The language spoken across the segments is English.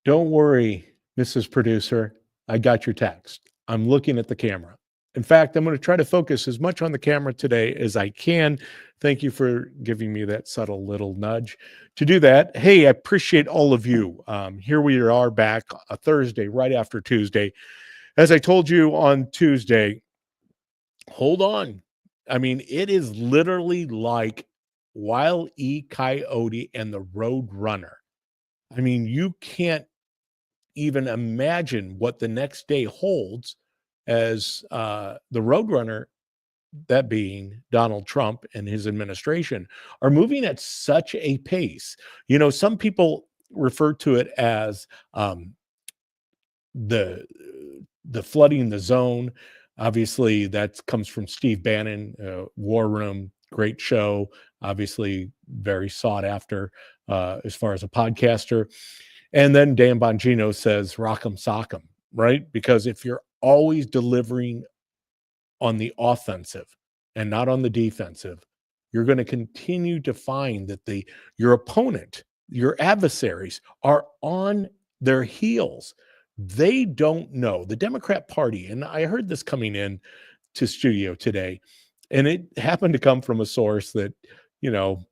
Don't worry, Mrs. Producer. I got your text. I'm looking at the camera. In fact, I'm going to try to focus as much on the camera today as I can. Thank you for giving me that subtle little nudge. To do that, hey, I appreciate all of you. Here we are back a Thursday, right after Tuesday. As I told you on Tuesday, hold on. I mean, it is literally like Wile E. Coyote and the Road Runner. I mean, you can't even imagine what the next day holds as the Roadrunner, that being Donald Trump and his administration, are moving at such a pace. You know, some people refer to it as the the flooding the zone. Obviously, that comes from Steve Bannon, War Room, great show. Obviously, very sought after as far as a podcaster. And then Dan Bongino says, rock'em sock'em, right? Because if you're always delivering on the offensive and not on the defensive, you're going to continue to find that your opponent, your adversaries are on their heels. They don't know. The Democrat Party, and I heard this coming in to studio today, and it happened to come from a source that, you know,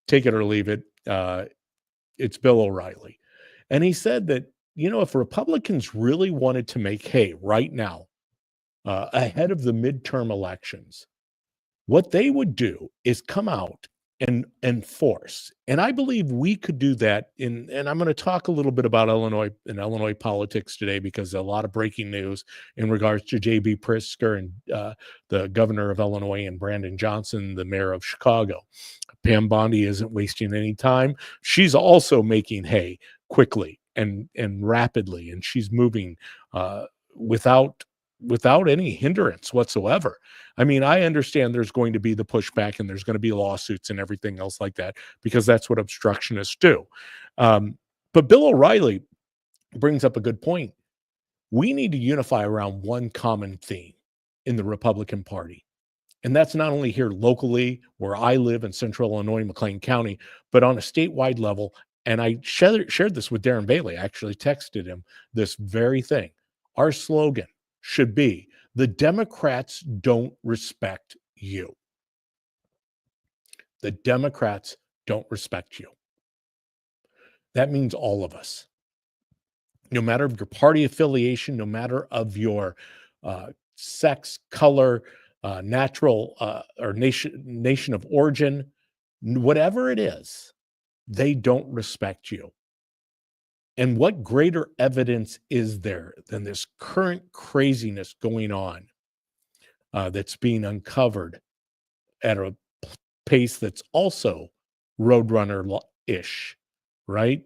take it or leave it. It's Bill O'Reilly. And he said that, you know, if Republicans really wanted to make hay right now, ahead of the midterm elections, what they would do is come out and enforce. And I believe we could do that and I'm going to talk a little bit about Illinois and Illinois politics today because a lot of breaking news in regards to J.B. Pritzker and the governor of Illinois and Brandon Johnson, the mayor of Chicago. Pam Bondi isn't wasting any time. She's also making hay quickly and rapidly, and she's moving without any hindrance whatsoever. I mean, I understand there's going to be the pushback and there's going to be lawsuits and everything else like that because that's what obstructionists do. But Bill O'Reilly brings up a good point. We need to unify around one common theme in the Republican Party. And that's not only here locally where I live in central Illinois, McLean County, but on a statewide level. And I shared this with Darren Bailey. I actually texted him this very thing. Our slogan should be, the Democrats don't respect you. The Democrats don't respect you. That means all of us. No matter of your party affiliation, no matter of your sex, color, natural or nation of origin, whatever it is, they don't respect you. And what greater evidence is there than this current craziness going on that's being uncovered at a pace that's also Roadrunner-ish, right?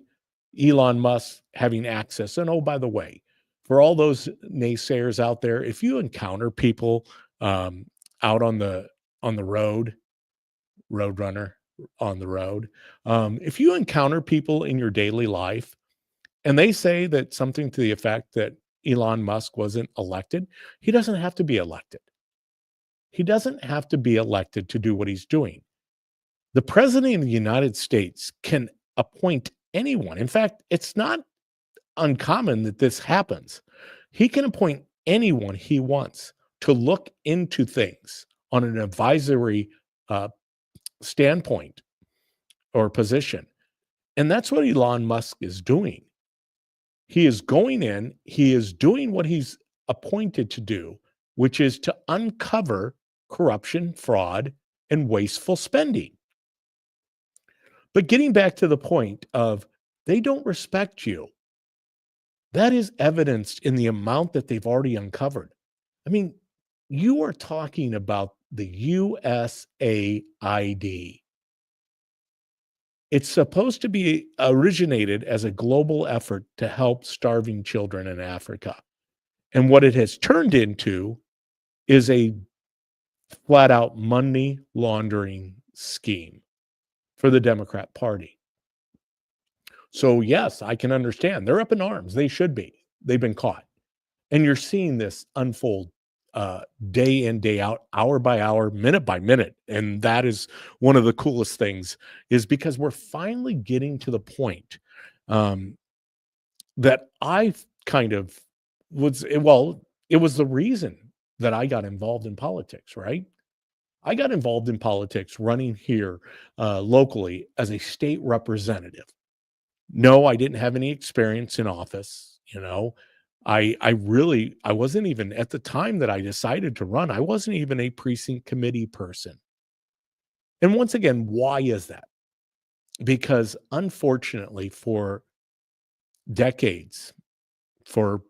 Elon Musk having access. And oh, by the way, for all those naysayers out there, if you encounter people out on the road, Roadrunner on the road, if you encounter people in your daily life and they say that something to the effect that Elon Musk wasn't elected, he doesn't have to be elected. He doesn't have to be elected to do what he's doing. The president of the United States can appoint anyone. In fact, it's not uncommon that this happens. He can appoint anyone he wants to look into things on an advisory standpoint or position. And that's what Elon Musk is doing. He is going in, he is doing what he's appointed to do, which is to uncover corruption, fraud, and wasteful spending. But getting back to the point of they don't respect you, that is evidenced in the amount that they've already uncovered. I mean, you are talking about the USAID. It's supposed to be originated as a global effort to help starving children in Africa. And what it has turned into is a flat out money laundering scheme for the Democrat Party. So yes, I can understand. They're up in arms. They should be. They've been caught. And you're seeing this unfold day in, day out, hour by hour, minute by minute. And that is one of the coolest things, is because we're finally getting to the point that I kind of it was the reason that I got involved in politics, right? I got involved in politics running here locally as a state representative. No, I didn't have any experience in office. I wasn't even at the time that I decided to run. I wasn't even a precinct committee person. And once again, why is that? Because unfortunately, for decades, for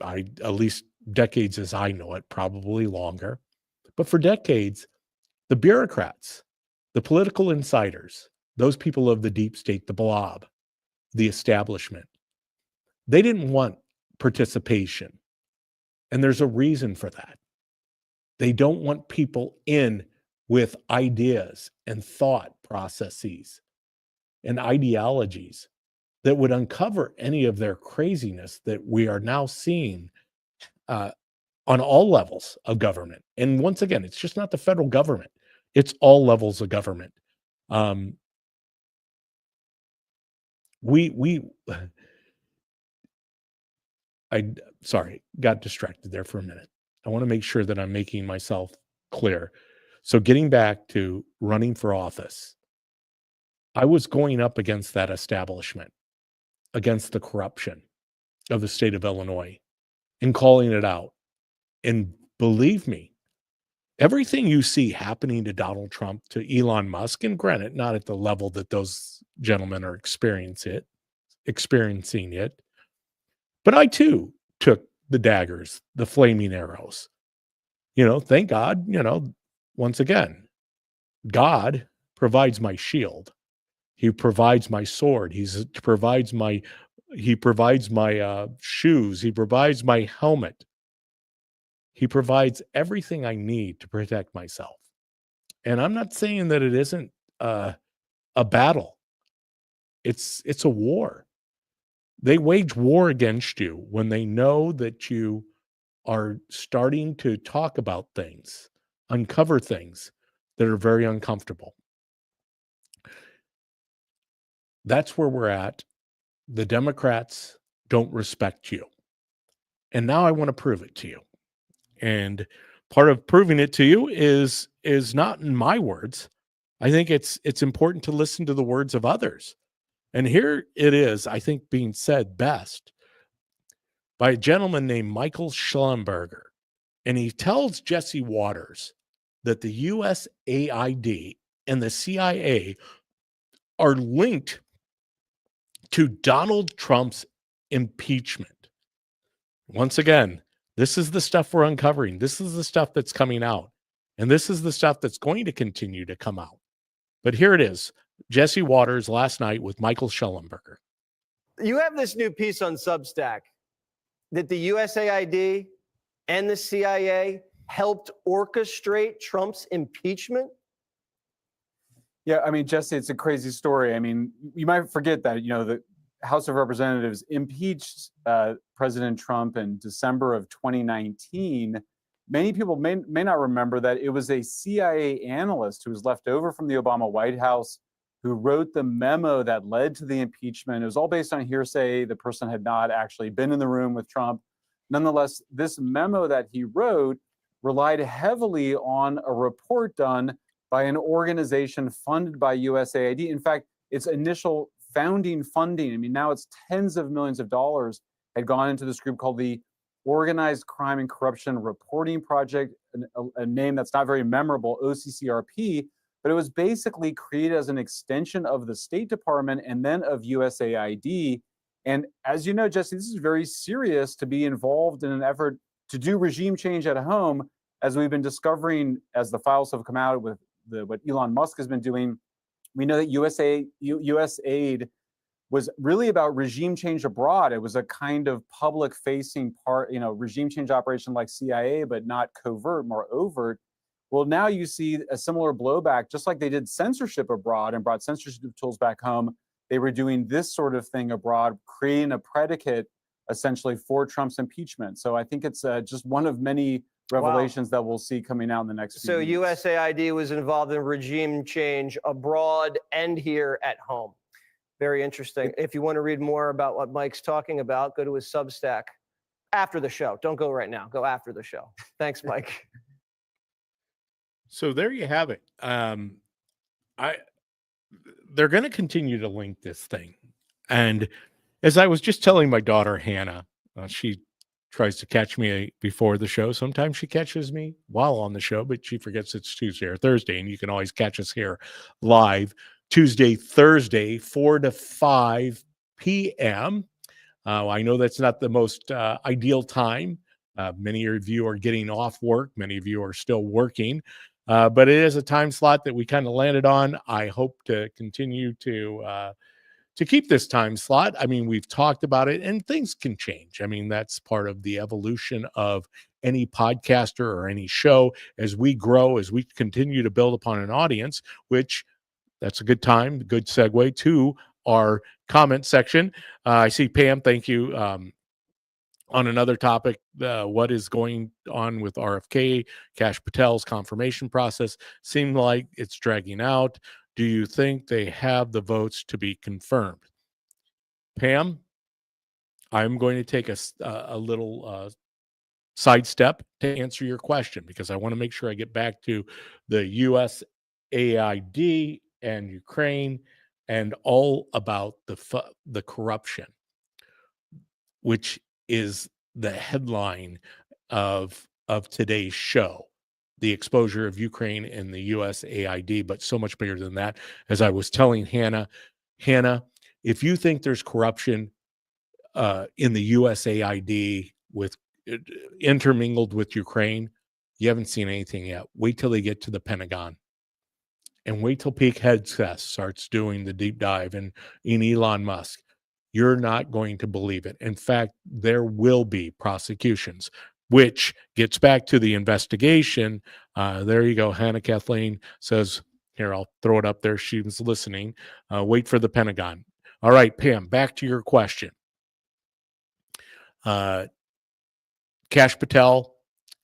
at least decades as I know it, probably longer, but for decades, the bureaucrats, the political insiders, those people of the deep state, the blob, the establishment, they didn't want participation. And there's a reason for that. They don't want people in with ideas and thought processes and ideologies that would uncover any of their craziness that we are now seeing uh, on all levels of government. And once again, it's just not the federal government; it's all levels of government. Um, we I sorry, got distracted there for a minute. I want to make sure that I'm making myself clear. So getting back to running for office, I was going up against that establishment, against the corruption of the state of Illinois, and calling it out. And believe me, everything you see happening to Donald Trump, to Elon Musk, and granted, not at the level that those gentlemen are experiencing it, but I too took the daggers, the flaming arrows. Thank God, once again, God provides my shield. He provides my sword. He provides my shoes. He provides my helmet. He provides everything I need to protect myself. And I'm not saying that it isn't a battle. It's a war. They wage war against you when they know that you are starting to talk about things, uncover things that are very uncomfortable. That's where we're at. The Democrats don't respect you. And now I want to prove it to you. And part of proving it to you is not in my words. I think it's important to listen to the words of others. And here it is, I think, being said best by a gentleman named Michael Schellenberger. And he tells Jesse Waters that the USAID and the CIA are linked to Donald Trump's impeachment. Once again, this is the stuff we're uncovering. This is the stuff that's coming out. And this is the stuff that's going to continue to come out. But here it is. Jesse Waters last night with Michael Schellenberger. You have this new piece on Substack that the USAID and the CIA helped orchestrate Trump's impeachment. Yeah, I mean, Jesse, it's a crazy story. I mean, you might forget that, the House of Representatives impeached President Trump in December of 2019. Many people may not remember that it was a CIA analyst who was left over from the Obama White House who wrote the memo that led to the impeachment. It was all based on hearsay. The person had not actually been in the room with Trump. Nonetheless, this memo that he wrote relied heavily on a report done by an organization funded by USAID. In fact, its initial founding funding, I mean, now it's tens of millions of dollars, had gone into this group called the Organized Crime and Corruption Reporting Project, a name that's not very memorable, OCCRP, but it was basically created as an extension of the State Department and then of USAID. And as you know, Jesse, this is very serious to be involved in an effort to do regime change at home, as we've been discovering as the files have come out with what Elon Musk has been doing. We know that USAID was really about regime change abroad. It was a kind of public-facing part, regime change operation like CIA, but not covert, more overt. Well, now you see a similar blowback, just like they did censorship abroad and brought censorship tools back home. They were doing this sort of thing abroad, creating a predicate essentially for Trump's impeachment. So I think it's just one of many revelations that we'll see coming out in the next few weeks. So USAID was involved in regime change abroad and here at home. Very interesting. If you want to read more about what Mike's talking about, go to his Substack after the show. Don't go right now. Go after the show. Thanks, Mike. So there you have it. They're going to continue to link this thing. And as I was just telling my daughter, Hannah, she tries to catch me before the show. Sometimes she catches me while on the show, but she forgets it's Tuesday or Thursday. And you can always catch us here live Tuesday, Thursday, 4 to 5 p.m. I know that's not the most ideal time. Many of you are getting off work. Many of you are still working. But it is a time slot that we kind of landed on. I hope to continue to keep this time slot. I mean, we've talked about it and things can change. I mean, that's part of the evolution of any podcaster or any show as we grow, as we continue to build upon an audience, which that's a good time, good segue to our comment section. I see Pam, thank you. On another topic, what is going on with RFK, Kash Patel's confirmation process? Seemed like it's dragging out. Do you think they have the votes to be confirmed? Pam, I'm going to take a little sidestep to answer your question because I want to make sure I get back to the USAID and Ukraine and all about the corruption, which is the headline of today's show, the exposure of Ukraine and the USAID, but so much bigger than that. As I was telling Hannah, if you think there's corruption in the USAID with intermingled with Ukraine, you haven't seen anything yet. Wait till they get to the Pentagon. And wait till Peak Headset starts doing the deep dive in Elon Musk. You're not going to believe it. In fact, there will be prosecutions, which gets back to the investigation. There you go. Hannah Kathleen says, here, I'll throw it up there. She was listening. Wait for the Pentagon. All right, Pam, back to your question. Kash Patel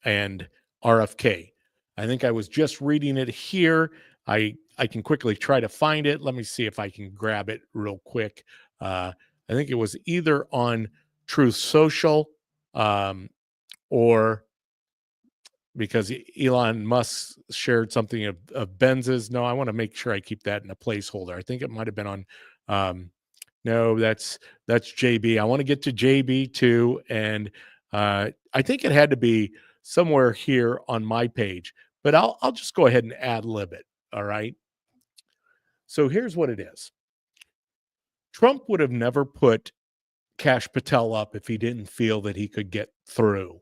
and RFK. I think I was just reading it here. I can quickly try to find it. Let me see if I can grab it real quick. I think it was either on Truth Social or because Elon Musk shared something of Benz's. No, I want to make sure I keep that in a placeholder. I think it might have been on no, that's JB. I want to get to JB too. And I think it had to be somewhere here on my page, but I'll just go ahead and ad lib it. All right. So here's what it is. Trump would have never put Kash Patel up if he didn't feel that he could get through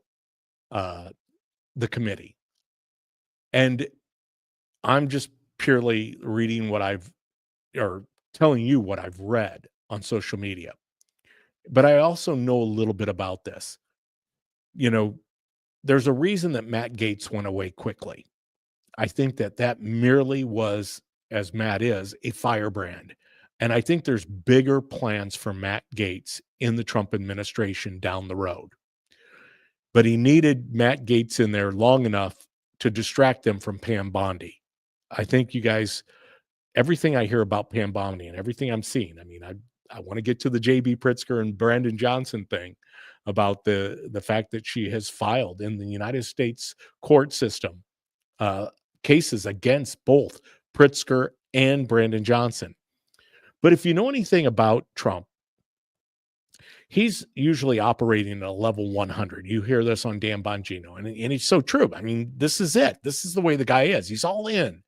the committee. And I'm just purely reading or telling you what I've read on social media. But I also know a little bit about this. You know, there's a reason that Matt Gaetz went away quickly. I think that merely was, as Matt is, a firebrand. And I think there's bigger plans for Matt Gaetz in the Trump administration down the road. But he needed Matt Gaetz in there long enough to distract them from Pam Bondi. I think you guys, everything I hear about Pam Bondi and everything I'm seeing, I mean, I want to get to the J.B. Pritzker and Brandon Johnson thing about the fact that she has filed in the United States court system cases against both Pritzker and Brandon Johnson. But if you know anything about Trump, he's usually operating at a level 100. You hear this on Dan Bongino, and it's so true. I mean, this is it. This is the way the guy is. He's all in.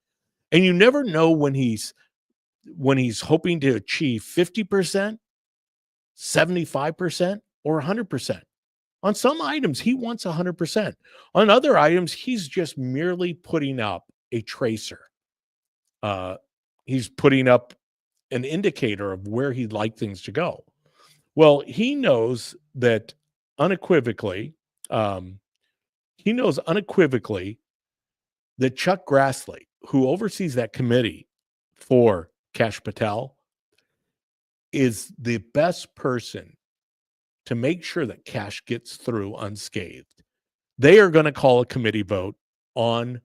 And you never know when he's hoping to achieve 50%, 75%, or 100%. On some items, he wants 100%. On other items, he's just merely putting up a tracer. He's putting up an indicator of where he'd like things to go. Well, he knows that unequivocally, that Chuck Grassley, who oversees that committee for Kash Patel, is the best person to make sure that Kash gets through unscathed. They are going to call a committee vote on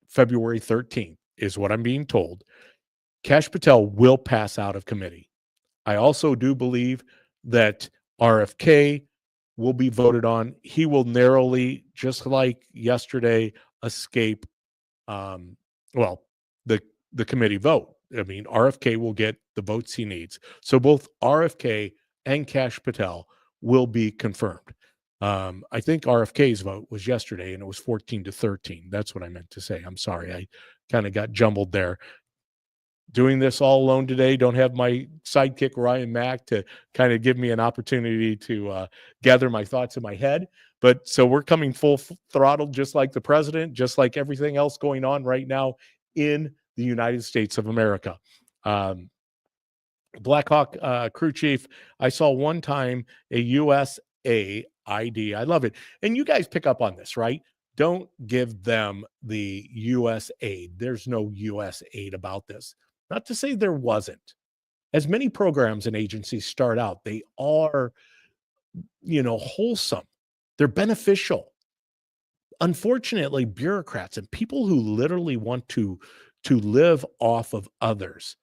February 13th, is what I'm being told. Kash Patel will pass out of committee. I also do believe that RFK will be voted on. He will narrowly, just like yesterday, escape well, the committee vote. I mean, RFK will get the votes he needs. So both RFK and Kash Patel will be confirmed. I think RFK's vote was yesterday and it was 14-13. That's what I meant to say. I'm sorry. I kind of got jumbled there. Doing this all alone today. Don't have my sidekick, Ryan Mack, to kind of give me an opportunity to gather my thoughts in my head. But so we're coming full throttle, just like the president, just like everything else going on right now in the United States of America. Blackhawk crew chief, I saw one time a USAID. I love it. And you guys pick up on this, right? Don't give them the USAID. There's no USAID about this. Not to say there wasn't. As many programs and agencies start out, they are, wholesome. They're beneficial. Unfortunately, bureaucrats and people who literally want to live off of others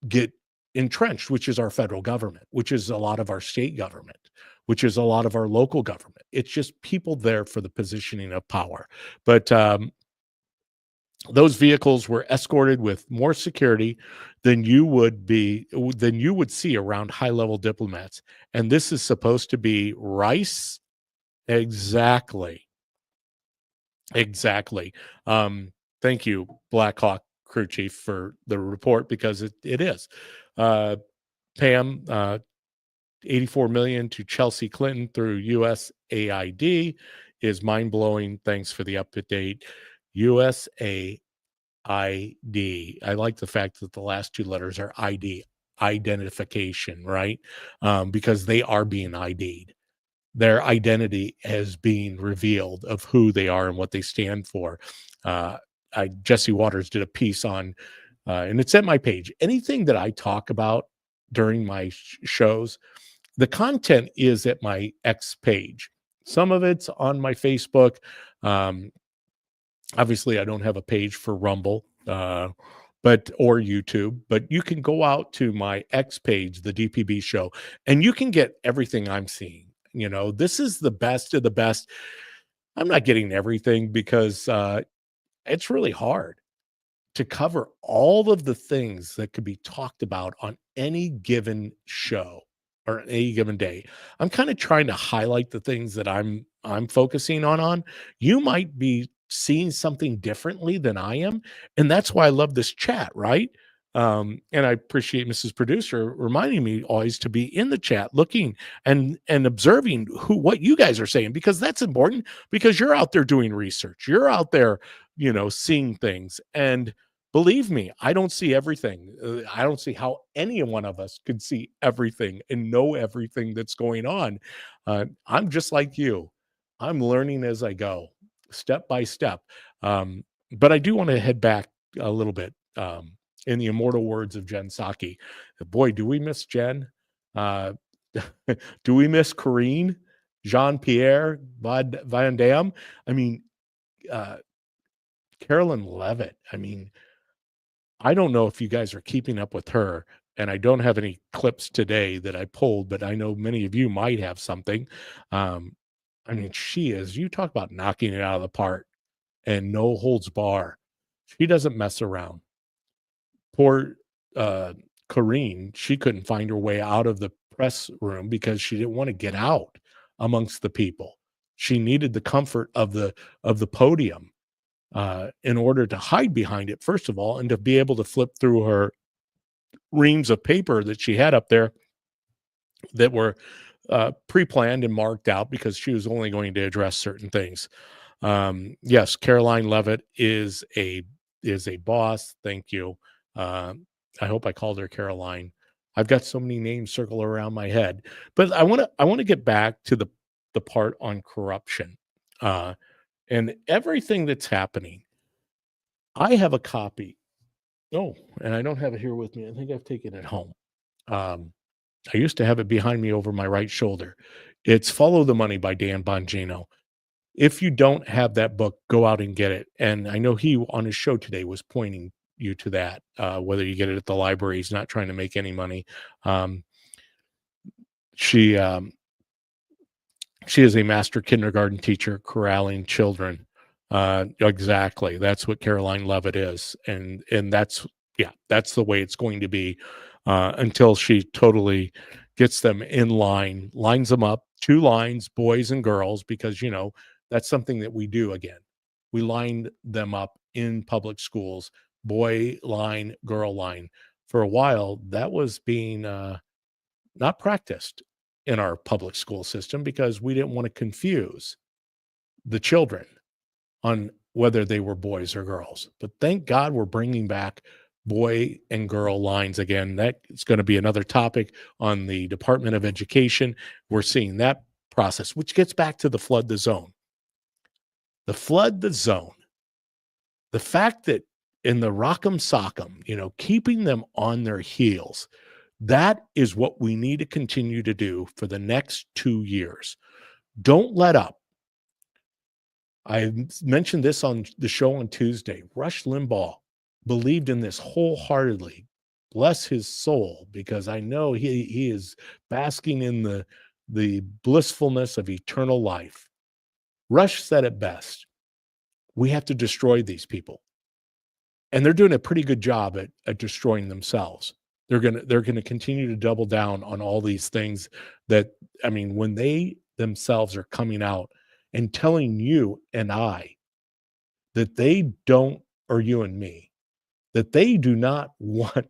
get entrenched, which is our federal government, which is a lot of our state government, which is a lot of our local government. It's just people there for the positioning of power. But those vehicles were escorted with more security than you would see around high-level diplomats. And this is supposed to be Rice. Exactly. Thank you, Blackhawk crew chief, for the report, because it is. Pam, 84 million to Chelsea Clinton through USAID is mind-blowing. Thanks for the update. USAID. I like the fact that the last two letters are ID, identification, right? Because they are being ID'd. Their identity is being revealed of who they are and what they stand for. Jesse Waters did a piece on, and it's at my page. Anything that I talk about during my shows, the content is at my X page. Some of it's on my Facebook. Obviously, I don't have a page for Rumble, or YouTube, but you can go out to my X page, the DPB Show, and you can get everything I'm seeing. This is the best of the best. I'm not getting everything because it's really hard to cover all of the things that could be talked about on any given show or any given day. I'm kind of trying to highlight the things that I'm focusing on. You might be seeing something differently than I am, and that's why I love this chat, right? And I appreciate Mrs. Producer reminding me always to be in the chat, looking and observing what you guys are saying, because that's important, because you're out there doing research. You're out there, seeing things. And believe me, I don't see everything. I don't see how any one of us could see everything and know everything that's going on. I'm just like you. I'm learning as I go, step by step. But I do want to head back a little bit. In the immortal words of Jen Psaki, boy, do we miss Jen. Do we miss Corrine, Jean-Pierre Van Damme? I mean, Carolyn Levitt. I mean, I don't know if you guys are keeping up with her, and I don't have any clips today that I pulled, but I know many of you might have something. I mean, she is, you talk about knocking it out of the park and no holds bar. She doesn't mess around. Poor Corrine, she couldn't find her way out of the press room because she didn't want to get out amongst the people. She needed the comfort of the podium in order to hide behind it, first of all, and to be able to flip through her reams of paper that she had up there that were pre-planned and marked out because she was only going to address certain things. Yes, Caroline Levitt is a boss. Thank you. I hope I called her Caroline. I've got so many names circle around my head, but I want to get back to the part on corruption and everything that's happening. I have a copy. Oh, and I don't have it here with me. I think I've taken it home. I used to have it behind me over my right shoulder. It's Follow the Money by Dan Bongino. If you don't have that book, go out and get it. And I know he on his show today was pointing you to that. Whether you get it at the library, he's not trying to make any money. She is a master kindergarten teacher corralling children. Exactly. That's what Caroline Levitt is. And that's the way it's going to be until she totally gets them in line, lines them up, 2 lines, boys and girls, because, that's something that we do again. We line them up in public schools, boy line, girl line. For a while, that was being not practiced in our public school system because we didn't want to confuse the children on whether they were boys or girls. But thank God we're bringing back boy and girl lines again. That is going to be another topic on the Department of Education. We're seeing that process, which gets back to the flood the zone. The flood the zone. The fact that in the rock'em sock'em, keeping them on their heels, that is what we need to continue to do for the next 2 years. Don't let up. I mentioned this on the show on Tuesday. Rush Limbaugh believed in this wholeheartedly. Bless his soul, because I know he is basking in the blissfulness of eternal life. Rush said it best. We have to destroy these people. And they're doing a pretty good job at destroying themselves. They're gonna continue to double down on all these things that, when they themselves are coming out and telling you and I that they don't, or you and me, that they do not want,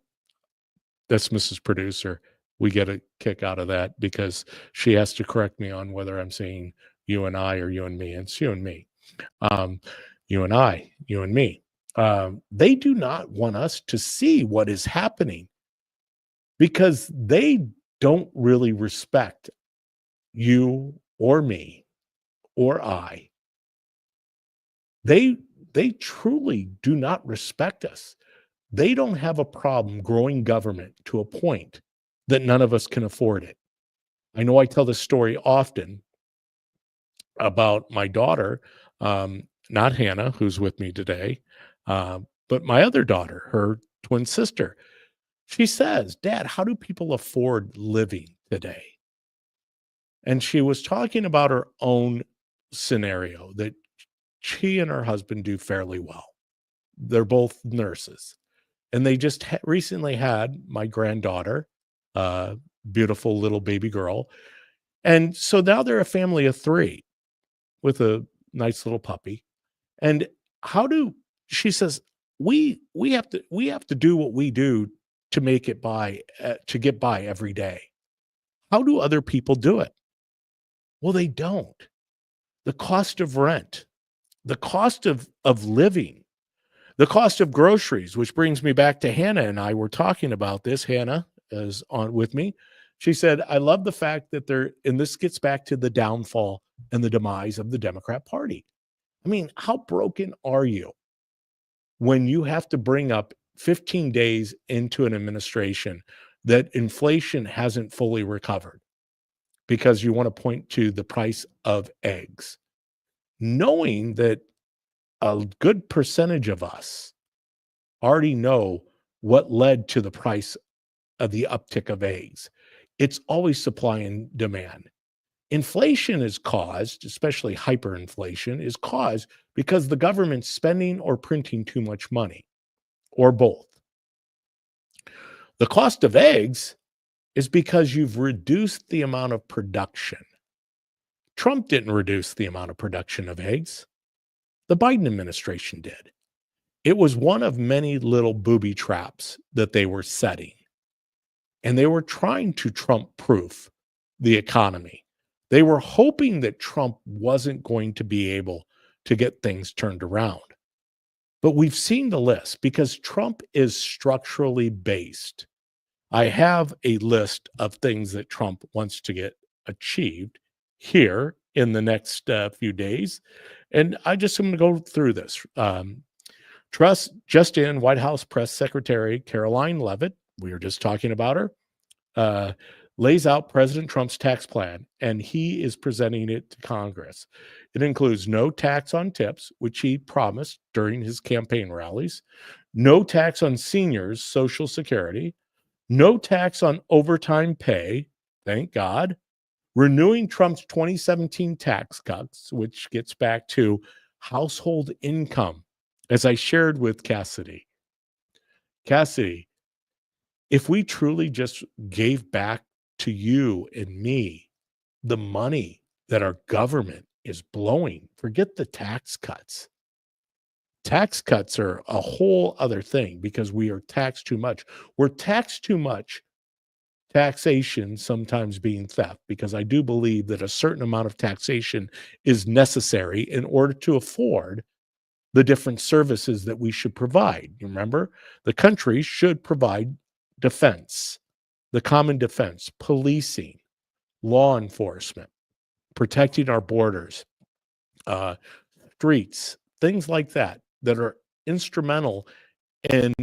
that's Mrs. Producer. We get a kick out of that because she has to correct me on whether I'm saying you and I or you and me. It's you and me. You and I, you and me. They do not want us to see what is happening because they don't really respect you or me or I. They truly do not respect us. They don't have a problem growing government to a point that none of us can afford it. I know I tell this story often about my daughter, not Hannah, who's with me today, but my other daughter, her twin sister. She says, "Dad, how do people afford living today?" And she was talking about her own scenario that she and her husband do fairly well. They're both nurses. And they just recently had my granddaughter, beautiful little baby girl. And so now they're a family of 3 with a nice little puppy. And she says, we have to do what we do to make it by, to get by every day. How do other people do it? Well, they don't. The cost of rent, the cost of living, the cost of groceries, which brings me back to Hannah and I were talking about this. Hannah is on with me. She said, I love the fact that and this gets back to the downfall and the demise of the Democrat Party. How broken are you when you have to bring up 15 days into an administration that inflation hasn't fully recovered because you want to point to the price of eggs, knowing that a good percentage of us already know what led to the price of the uptick of eggs. It's always supply and demand. Inflation is caused, especially hyperinflation, is caused because the government's spending or printing too much money, or both. The cost of eggs is because you've reduced the amount of production. Trump didn't reduce the amount of production of eggs. The Biden administration did. It was one of many little booby traps that they were setting. And they were trying to Trump-proof the economy. They were hoping that Trump wasn't going to be able to get things turned around. But we've seen the list because Trump is structurally based. I have a list of things that Trump wants to get achieved here in the next few days. And I just am going to go through this. Just in White House Press Secretary Caroline Levitt, we were just talking about her. lays out President Trump's tax plan, and he is presenting it to Congress. It includes no tax on tips, which he promised during his campaign rallies, no tax on seniors' Social Security, no tax on overtime pay, thank God, renewing Trump's 2017 tax cuts, which gets back to household income, as I shared with Cassidy. Cassidy, if we truly just gave back to you and me the money that our government is blowing, forget the tax cuts. Tax cuts are a whole other thing because we are taxed too much. We're taxed too much, taxation sometimes being theft, because I do believe that a certain amount of taxation is necessary in order to afford the different services that we should provide. You remember, the country should provide defense, the common defense, policing, law enforcement, protecting our borders, streets, things like that, that are instrumental in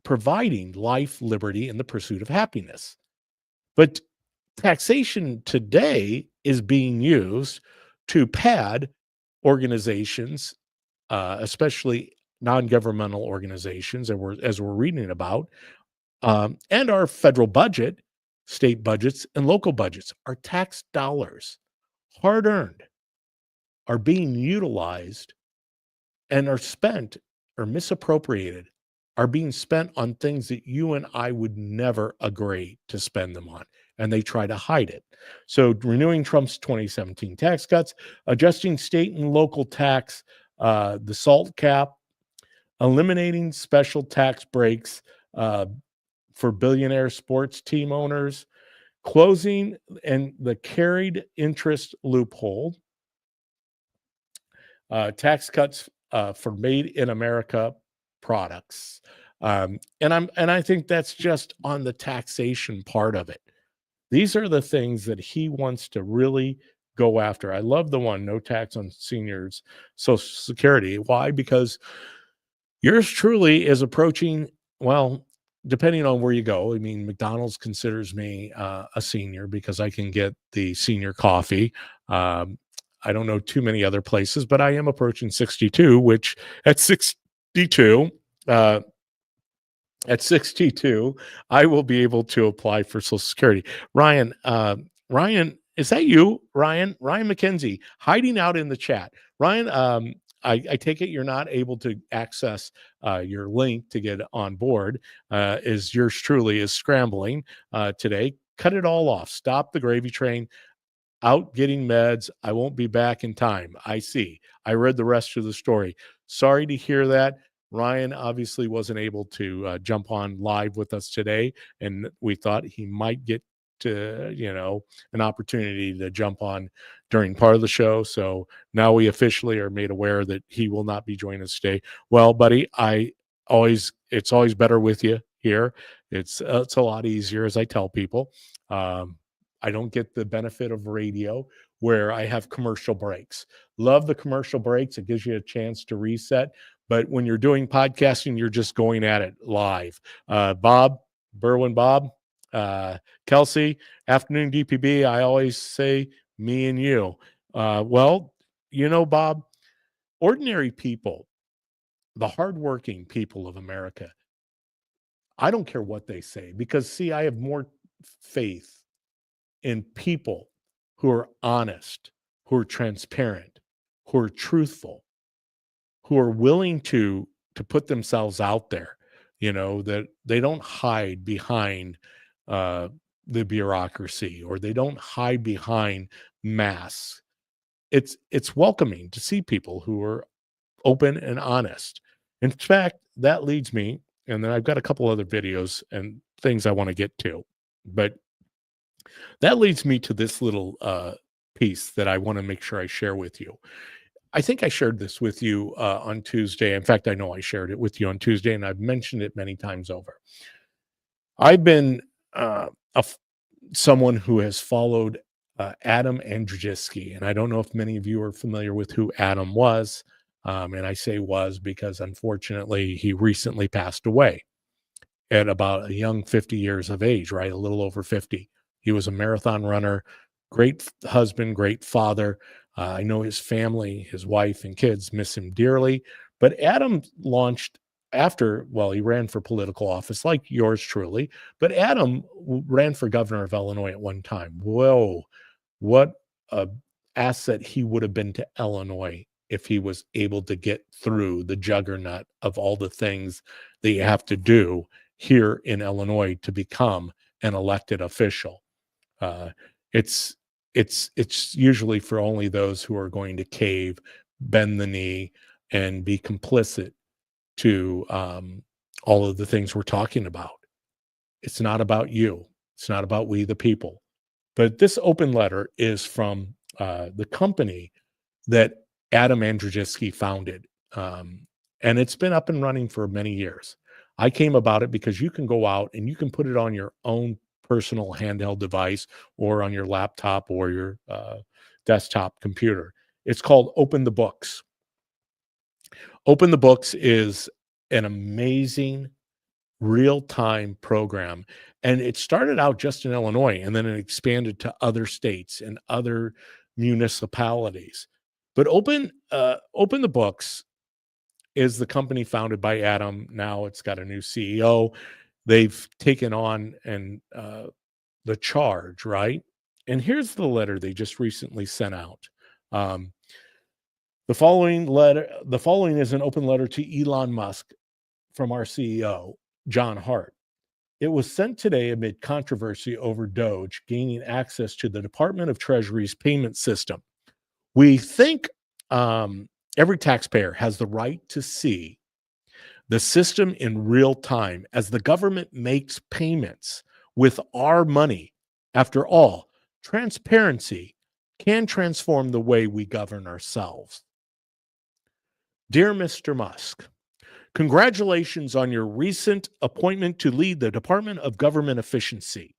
providing life, liberty, and the pursuit of happiness. But taxation today is being used to pad organizations, especially non-governmental organizations, and as we're reading about, and our federal budget, state budgets, and local budgets. Our tax dollars, hard-earned, are being utilized and are spent or misappropriated, are being spent on things that you and I would never agree to spend them on, and they try to hide it. So renewing Trump's 2017 tax cuts, adjusting state and local tax, the SALT cap, eliminating special tax breaks for billionaire sports team owners, closing and the carried interest loophole, tax cuts for made in America products. And I think that's just on the taxation part of it. These are the things that he wants to really go after. I love the one, no tax on seniors' Social Security. Why? Because yours truly is approaching, well, depending on where you go. I mean, McDonald's considers me a senior because I can get the senior coffee. I don't know too many other places, but I am approaching 62, which at 62, I will be able to apply for Social Security. Ryan, is that you, Ryan? Ryan McKenzie, hiding out in the chat. Ryan, I take it you're not able to access your link to get on board, as yours truly is scrambling today. Cut it all off. Stop the gravy train. Out getting meds. I won't be back in time. I see. I read the rest of the story. Sorry to hear that. Ryan obviously wasn't able to jump on live with us today, and we thought he might get to, an opportunity to jump on during part of the show. So now we officially are made aware that he will not be joining us today. Well, buddy, it's always better with you here. It's a lot easier, as I tell people. I don't get the benefit of radio where I have commercial breaks. Love the commercial breaks. It gives you a chance to reset. But when you're doing podcasting, you're just going at it live. Bob, Kelsey, afternoon DPB. I always say me and you. Well, Bob, ordinary people, the hardworking people of America, I don't care what they say, because see, I have more faith in people who are honest, who are transparent, who are truthful, who are willing to put themselves out there, that they don't hide behind the bureaucracy, or they don't hide behind masks. It's welcoming to see people who are open and honest. In fact, that leads me, and then I've got a couple other videos and things I want to get to, but that leads me to this little piece that I want to make sure I share with you. I think I shared this with you on Tuesday. In fact, I know I shared it with you on Tuesday, and I've mentioned it many times over. I've been someone who has followed Adam Andrzejewski, and I don't know if many of you are familiar with who Adam was. And I say was because, unfortunately, he recently passed away at about a young 50 years of age, right? A little over 50 He was a marathon runner, great husband, great father. I know his family, his wife and kids miss him dearly. But Adam launched after, well, he ran for political office like yours truly, but Adam ran for governor of Illinois at one time. Whoa, what a asset he would have been to Illinois if he was able to get through the juggernaut of all the things that you have to do here in Illinois to become an elected official. Uh, it's it's usually for only those who are going to cave, bend the knee, and be complicit to all of the things we're talking about. It's not about you. It's not about we the people. But this open letter is from the company that Adam Andrzejewski founded. And it's been up and running for many years. I came about it because you can go out and you can put it on your own personal handheld device or on your laptop or your desktop computer. It's called Open the Books. Open the Books is an amazing real-time program, and it started out just in Illinois, and then it expanded to other states and other municipalities. But Open the Books is the company founded by Adam. Now it's got a new CEO. They've taken on and the charge, right? And here's the letter they just recently sent out. Um, the following is an open letter to Elon Musk from our CEO, John Hart. It was sent today amid controversy over Doge gaining access to the Department of Treasury's payment system. We think every taxpayer has the right to see the system in real time as the government makes payments with our money. After all, transparency can transform the way we govern ourselves. Dear Mr. Musk, congratulations on your recent appointment to lead the Department of Government Efficiency.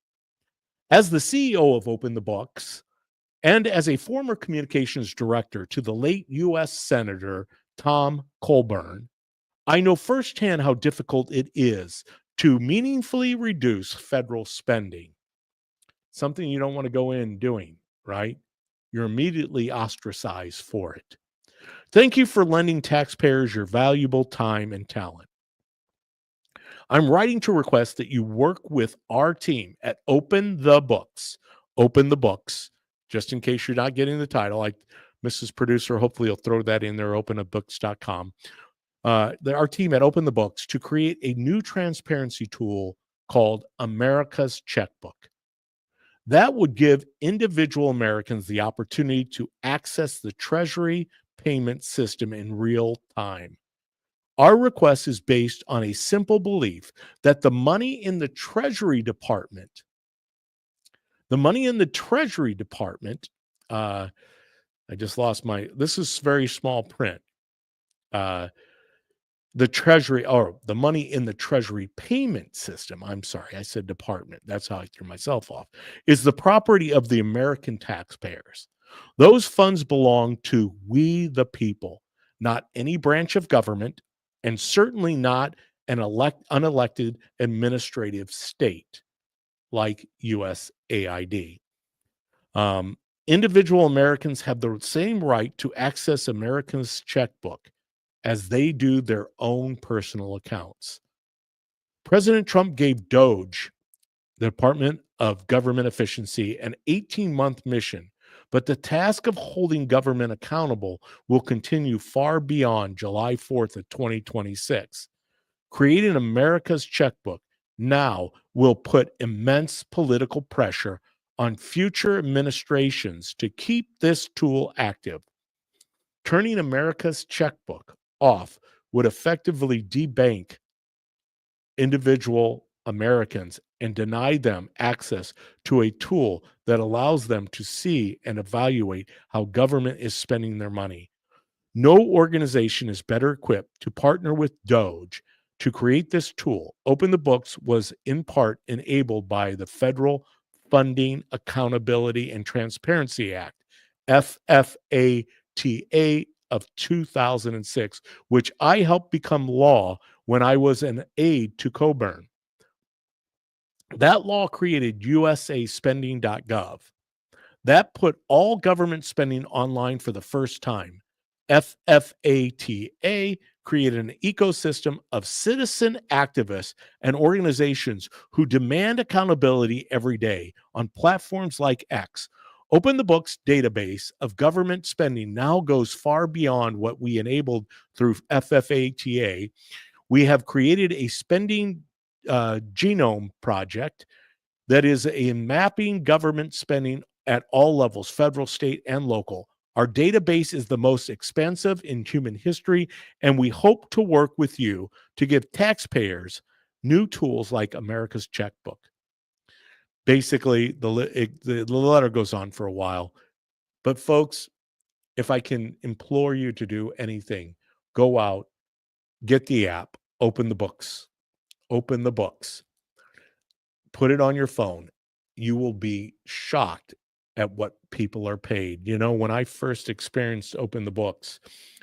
As the CEO of Open the Books and as a former communications director to the late U.S. Senator Tom Colburn, I know firsthand how difficult it is to meaningfully reduce federal spending. Something you don't want to go in doing, right? You're immediately ostracized for it. Thank you for lending taxpayers your valuable time and talent. I'm writing to request that you work with our team at Open the Books. Open the Books, just in case you're not getting the title. Like Mrs. Producer, hopefully you'll throw that in there, openthebooks.com. Our team at Open the Books to create a new transparency tool called America's Checkbook. That would give individual Americans the opportunity to access the Treasury payment system in real time. Our request is based on a simple belief that the money in the Treasury Department, I just lost this is very small print. The Treasury, or the money in the Treasury payment system, I'm sorry, I said department. That's how I threw myself off, is the property of the American taxpayers. Those funds belong to we the people, not any branch of government, and certainly not an unelected administrative state like USAID. Individual Americans have the same right to access America's checkbook as they do their own personal accounts. President Trump gave Doge, the Department of Government Efficiency, an 18-month mission, but the task of holding government accountable will continue far beyond July 4th of 2026. Creating America's checkbook now will put immense political pressure on future administrations to keep this tool active. Turning America's checkbook off would effectively debank individual Americans and deny them access to a tool that allows them to see and evaluate how government is spending their money. No organization is better equipped to partner with Doge to create this tool. Open the Books was in part enabled by the Federal Funding, Accountability, and Transparency Act, FFATA of 2006, which I helped become law when I was an aide to Coburn. That law created usaspending.gov. That put all government spending online for the first time. FFATA created an ecosystem of citizen activists and organizations who demand accountability every day on platforms like X. Open the Books database of government spending now goes far beyond what we enabled through FFATA. We have created a spending genome project that is a mapping government spending at all levels, federal, state, and local. Our database is the most expansive in human history, and we hope to work with you to give taxpayers new tools like America's Checkbook. Basically, the letter goes on for a while. But folks, if I can implore you to do anything, go out, get the app, open the books, put it on your phone. You will be shocked at what people are paid. You know, when I first experienced Open the Books,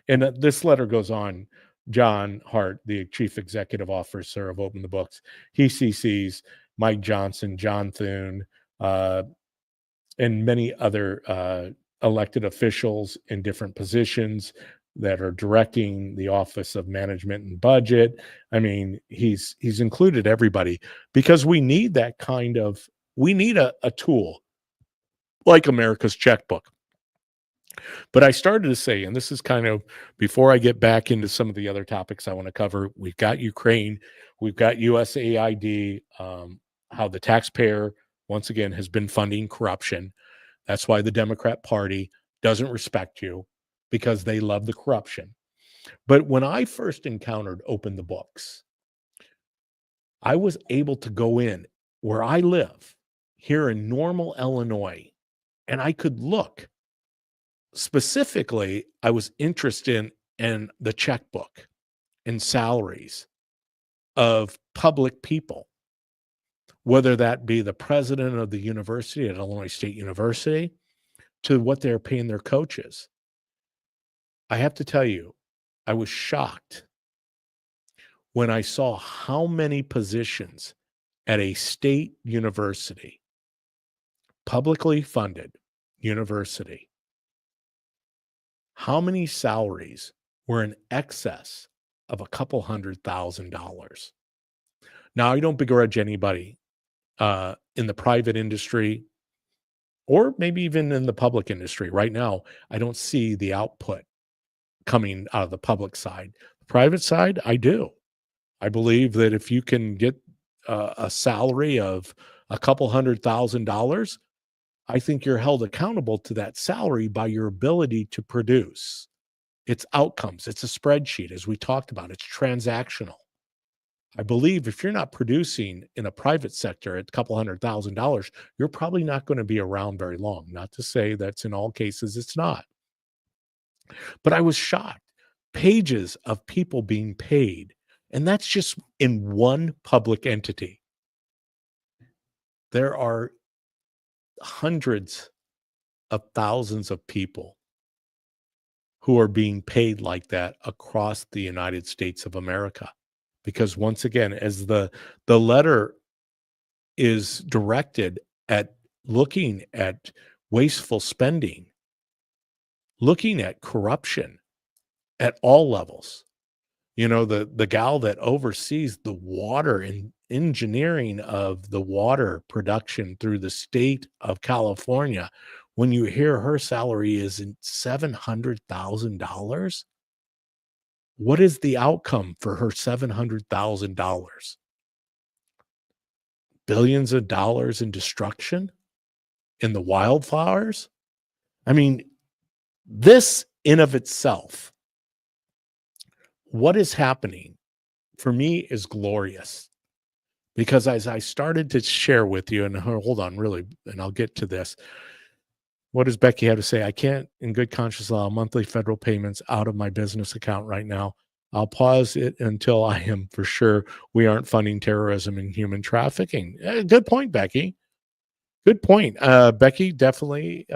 and this letter goes on, John Hart, the chief executive officer of Open the Books, he CCs Mike Johnson, John Thune, and many other elected officials in different positions that are directing the Office of Management and Budget. I mean, he's included everybody because we need that kind of, we need a tool like America's Checkbook. But I started to say, and this is kind of before I get back into some of the other topics I want to cover, we've got Ukraine, we've got USAID, how the taxpayer, once again, has been funding corruption. That's why the Democrat Party doesn't respect you, because they love the corruption. But when I first encountered Open the Books, I was able to go in where I live here in Normal, Illinois, and I could look. Specifically, I was interested in the checkbook and salaries of public people, whether that be the president of the university at Illinois State University to what they're paying their coaches. I have to tell you, I was shocked when I saw how many positions at a state university, publicly funded university, how many salaries were in excess of a couple $100,000. Now, I don't begrudge anybody in the private industry or maybe even in the public industry. Right now, I don't see the output coming out of the public side. The private side, I do. I believe that if you can get a salary of a couple $100,000, I think you're held accountable to that salary by your ability to produce. It's outcomes. It's a spreadsheet, as we talked about. It's transactional. I believe if you're not producing in a private sector at a couple $100,000, you're probably not going to be around very long. Not to say that's in all cases it's not. But I was shocked. Pages of people being paid, and that's just in one public entity. There are hundreds of thousands of people who are being paid like that across the United States of America. Because once again, as the letter is directed at looking at wasteful spending, looking at corruption at all levels. You know, the gal that oversees the water and engineering of the water production through the state of California, when you hear her salary is in $700,000, what is the outcome for her $700,000? Billions of dollars in destruction in the wildfires? I mean, this in of itself, what is happening for me is glorious. Because as I started to share with you, and hold on, really, and I'll get to this. What does Becky have to say? I can't, in good conscience, allow monthly federal payments out of my business account right now. I'll pause it until I am for sure we aren't funding terrorism and human trafficking. Good point, Becky. Good point. Becky, definitely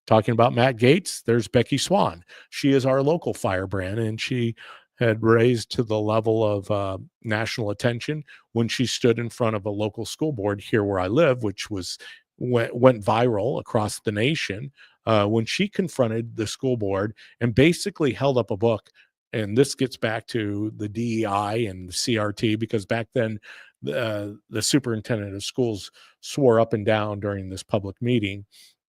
talking about Matt Gaetz. There's Becky Swan. She is our local firebrand, and she had raised to the level of national attention when she stood in front of a local school board here where I live, which went viral across the nation, when she confronted the school board and basically held up a book. And this gets back to the DEI and the CRT, because back then the superintendent of schools swore up and down during this public meeting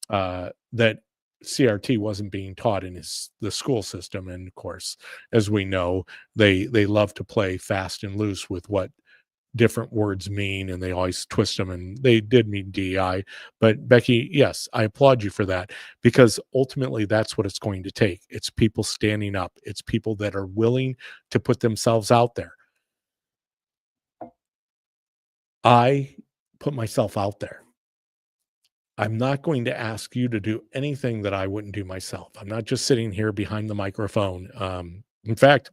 that CRT wasn't being taught in the school system. And of course, as we know, they love to play fast and loose with what different words mean, and they always twist them, and they did mean DEI. But Becky, yes, I applaud you for that, because ultimately that's what it's going to take. It's people standing up. It's people that are willing to put themselves out there. I put myself out there. I'm not going to ask you to do anything that I wouldn't do myself. I'm not just sitting here behind the microphone. In fact,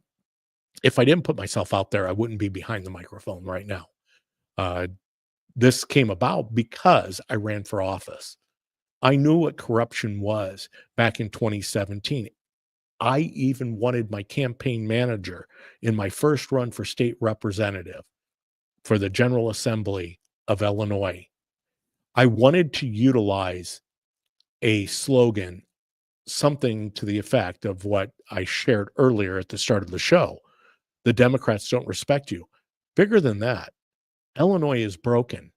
if I didn't put myself out there, I wouldn't be behind the microphone right now. This came about because I ran for office. I knew what corruption was back in 2017. I even wanted my campaign manager in my first run for state representative for the General Assembly of Illinois. I wanted to utilize a slogan, something to the effect of what I shared earlier at the start of the show. The Democrats don't respect you. Bigger than that, Illinois is broken.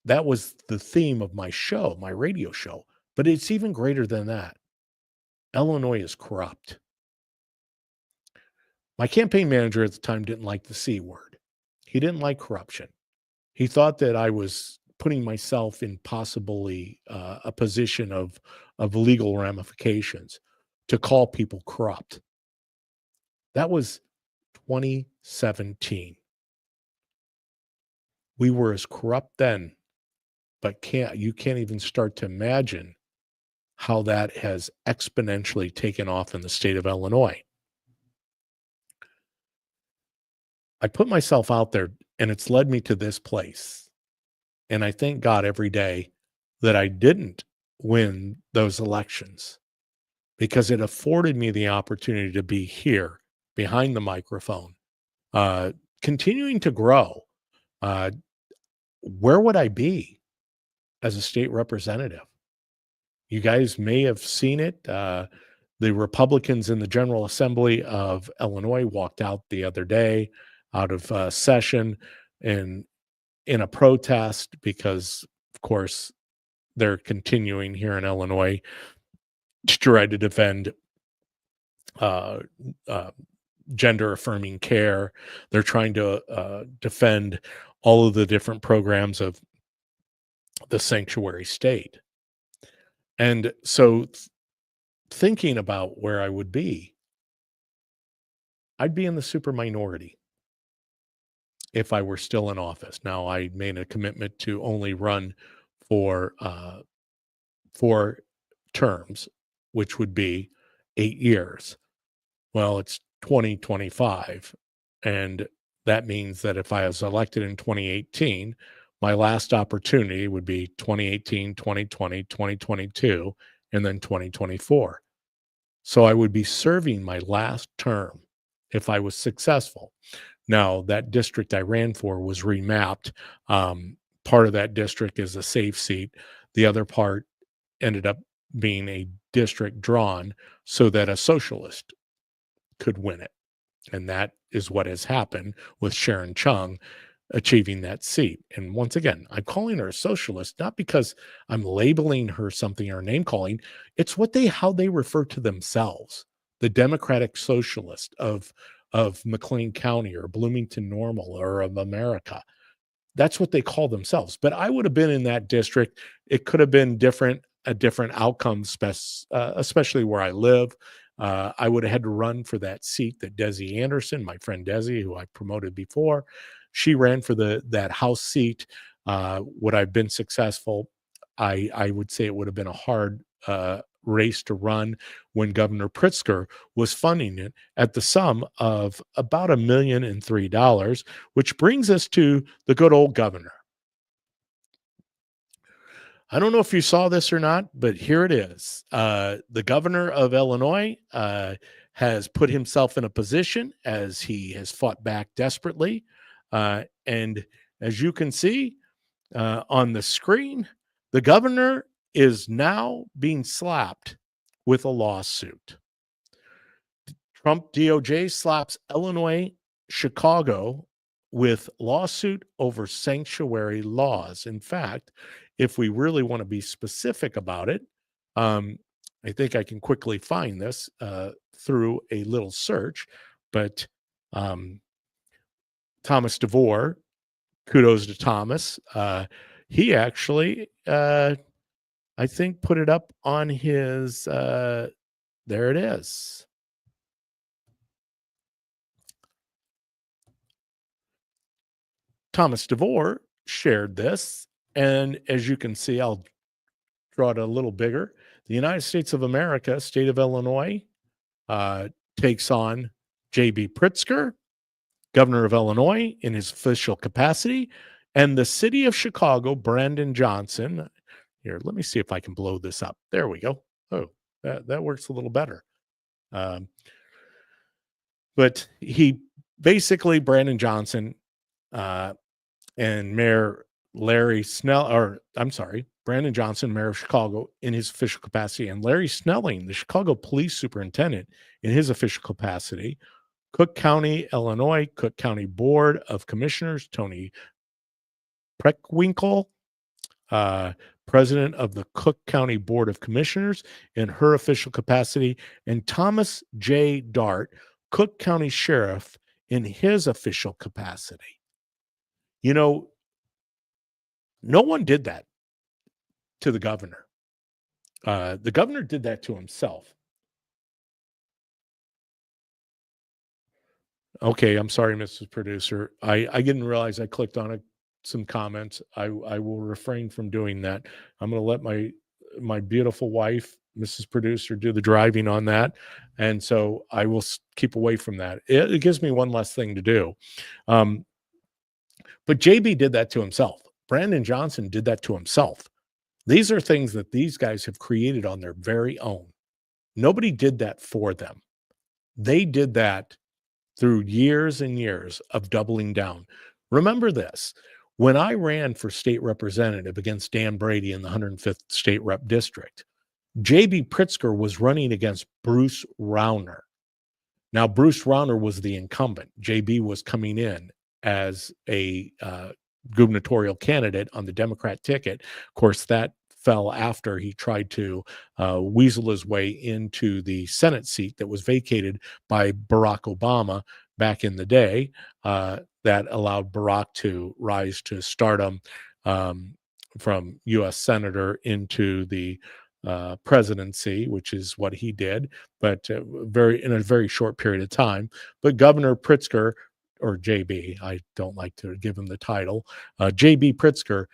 That was the theme of my show, my radio show. But it's even greater than that. Illinois is corrupt. My campaign manager at the time didn't like the C word. He didn't like corruption. He thought that I was putting myself in possibly a position of legal ramifications to call people corrupt. That was 2017. We were as corrupt then, but you can't even start to imagine how that has exponentially taken off in the state of Illinois. I put myself out there, and it's led me to this place. And I thank God every day that I didn't win those elections, because it afforded me the opportunity to be here behind the microphone, continuing to grow. Where would I be as a state representative? You guys may have seen it. The Republicans in the General Assembly of Illinois walked out the other day out of session in a protest because, of course, they're continuing here in Illinois to try to defend gender affirming care. They're trying to defend all of the different programs of the sanctuary state. And so thinking about where I would be, I'd be in the super minority if I were still in office. Now, I made a commitment to only run for 4 terms, which would be 8 years. Well, it's 2025, and that means that if I was elected in 2018, my last opportunity would be 2018, 2020, 2022, and then 2024. So I would be serving my last term if I was successful. Now, that district I ran for was remapped. Part of that district is a safe seat. The other part ended up being a district drawn so that a socialist could win it. And that is what has happened with Sharon Chung achieving that seat. And once again, I'm calling her a socialist, not because I'm labeling her something or name calling. It's how they refer to themselves. The Democratic Socialist of McLean County or Bloomington Normal or of America. That's what they call themselves. But I would have been in that district. It could have been a different outcome, especially where I live. I would have had to run for that seat that Desi Anderson, my friend Desi, who I promoted before, she ran for that House seat. Would I have been successful? I would say it would have been a hard race to run when Governor Pritzker was funding it at the sum of about $1,003,003, which brings us to the good old governor. I don't know if you saw this or not, but here it is. The governor of Illinois has put himself in a position as he has fought back desperately. And as you can see on the screen, the governor is now being slapped with a lawsuit. Trump DOJ slaps Illinois, Chicago with lawsuit over sanctuary laws. In fact, if we really want to be specific about it, I think I can quickly find this through a little search, but Thomas DeVore, kudos to Thomas. He actually, I think, put it up on his, there it is. Thomas DeVore shared this, and as you can see, I'll draw it a little bigger. The United States of America, state of Illinois, takes on J.B. Pritzker, governor of Illinois, in his official capacity, and the city of Chicago, Brandon Johnson. Here, let me see if I can blow this up. There we go. Oh, that works a little better. But he basically, Brandon Johnson and Mayor Larry Brandon Johnson, mayor of Chicago, in his official capacity, and Larry Snelling, the Chicago police superintendent, in his official capacity. Cook County, Illinois, Cook County Board of Commissioners, Tony Preckwinkle, president of the Cook County Board of Commissioners in her official capacity, and Thomas J. Dart, Cook County Sheriff, in his official capacity. You know, no one did that to the governor. The governor did that to himself. Okay, I'm sorry, Mrs. Producer. I didn't realize I clicked on some comments. I will refrain from doing that. I'm going to let my beautiful wife, Mrs. Producer, do the driving on that, and so I will keep away from that. It gives me one less thing to do. But JB did that to himself. Brandon Johnson did that to himself. These are things that these guys have created on their very own. Nobody did that for them. They did that through years and years of doubling down. Remember this. When I ran for state representative against Dan Brady in the 105th State Rep District, J.B. Pritzker was running against Bruce Rauner. Now, Bruce Rauner was the incumbent. J.B. was coming in as a gubernatorial candidate on the Democrat ticket. Of course, that fell after he tried to weasel his way into the Senate seat that was vacated by Barack Obama back in the day. That allowed Barack to rise to stardom from U.S. Senator into the presidency, which is what he did, but in a very short period of time. But Governor Pritzker, or JB, I don't like to give him the title, JB Pritzker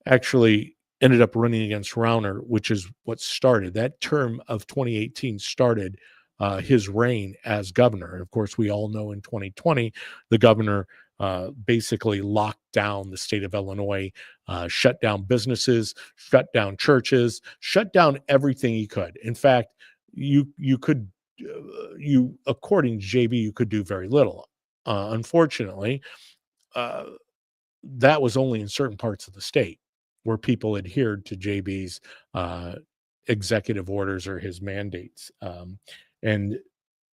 actually ended up running against Rauner, which is what started that term of 2018 started his reign as governor. And of course, we all know in 2020, the governor basically locked down the state of Illinois, shut down businesses, shut down churches, shut down everything he could. In fact, according to JB, you could do very little. Unfortunately, that was only in certain parts of the state where people adhered to JB's executive orders or his mandates.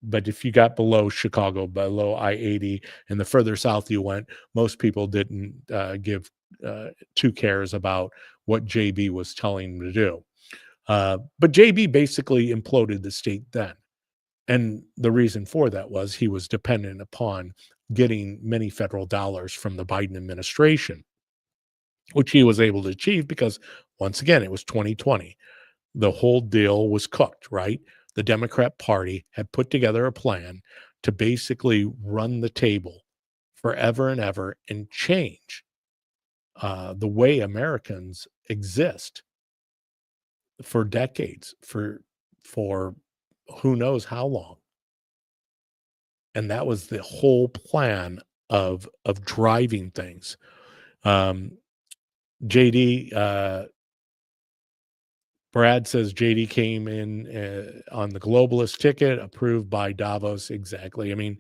But if you got below Chicago, below I-80, and the further south you went, most people didn't give two cares about what JB was telling them to do. But JB basically imploded the state then. And the reason for that was he was dependent upon getting many federal dollars from the Biden administration, which he was able to achieve because, once again, it was 2020. The whole deal was cooked, right? The Democrat Party had put together a plan to basically run the table forever and ever and change the way Americans exist for decades, for who knows how long. And that was the whole plan of driving things. JD Brad says JD came in on the globalist ticket approved by Davos. Exactly. I mean,